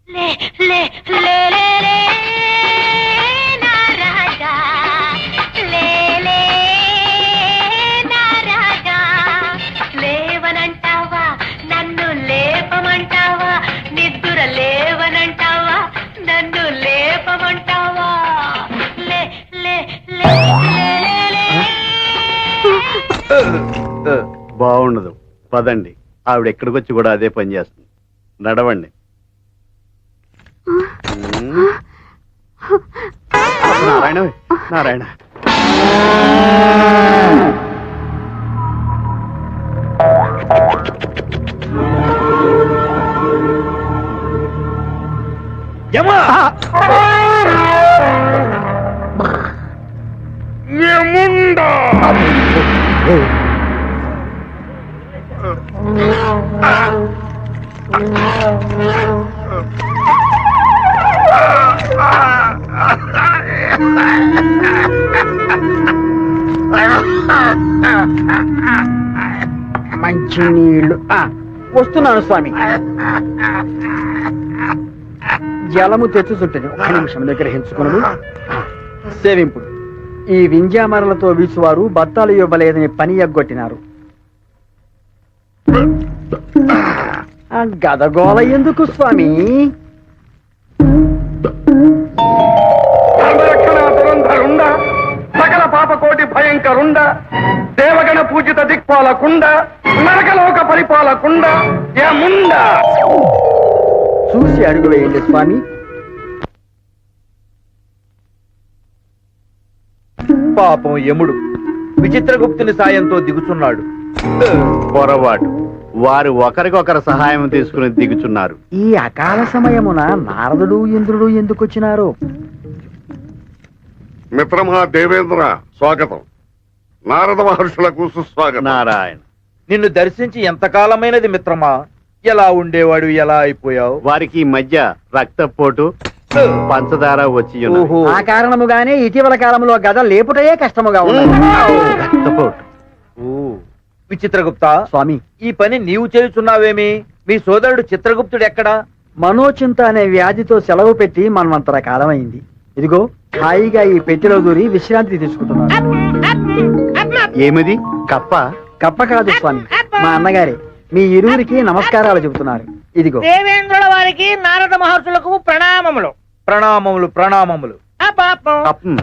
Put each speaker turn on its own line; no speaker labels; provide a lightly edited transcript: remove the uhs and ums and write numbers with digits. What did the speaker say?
లే లే లే లే లే నా రాజా లే లే నా రాజా లేవనంటావా నన్ను లేపమంటావా నిద్ర లేవనంటావా నన్ను లేపమంటావా లే లే లే లే లే
బాగుండదు, పదండి. ఆవిడ ఎక్కడికి వచ్చి కూడా అదే పని చేస్తుంది. నడవండి. నారాయణ నారాయణ
యమా! యముండా!
మంచి నీళ్లు వస్తున్నాను స్వామి. జలము తెచ్చుచుంటది, ఒక్క నిమిషంలో గ్రహించుకున్నాడు. సేవింపుడు ఈ వింజామరలతో వీసువారు బత్తాలు ఇవ్వలేదని పని ఎగ్గొట్టినారు. గదగోళ ఎందుకు స్వామి?
ధర్మరక్షణాతురంధరుండ సకల పాపకోటి భయంకరుండ దేవగణ పూజిత దిక్పాలకుండ నరకలోక పరిపాలకుండ యముండ.
చూసి అడుగు వేయండి స్వామి.
పాపం యముడు విచిత్రగుప్తుని సాయంతో దిగుచున్నాడు.
పొరపాటు, వారు ఒకరికొకరు సహాయం తీసుకుని దిగుచున్నారు.
ఈ అకాల సమయమున నారదుడు ఇంద్రుడు ఎందుకు వచ్చినారు?
మిత్రమా దేవేంద్ర, స్వాగతం. నారద మహర్షులకు సుస్వాగతం.
నారాయణ,
నిన్ను దర్శించి ఎంతకాలమైనది మిత్రమా? ఎలా ఉండేవాడు, ఎలా అయిపోయావు?
వారికి ఈ మధ్య రక్తపోటు పంచదార వచ్చి ఉన్నది.
ఓహో,
ఆ కారణముగానే ఇటీవల కాలంలో గద లేపుటయే కష్టముగా ఉన్నది.
రక్తపోటు.
ఓ, విచిత్రగుప్త
స్వామి,
ఈ పని నీవు చేయుచున్నావేమి? మీ సోదరుడు చిత్రగుప్తుడు ఎక్కడా?
మనోచింత అనే వ్యాధితో సెలవు పెట్టి మనమంతర కాలమైంది. ఇదిగో హాయిగా ఈ పెట్టెలో దూరి విశ్రాంతి తీసుకుంటున్నాను.
ఏమిది? కప్ప?
కప్ప కాదు స్వామి, మా అన్నగారే మీ ఇరువురికి నమస్కారాలు చెబుతున్నారు. ఇదిగో.
దేవేంద్రుల వారికి నారద మహర్షులకు ప్రణామములు.
ప్రణామములు ప్రణామములు.
పాపం
కప్పం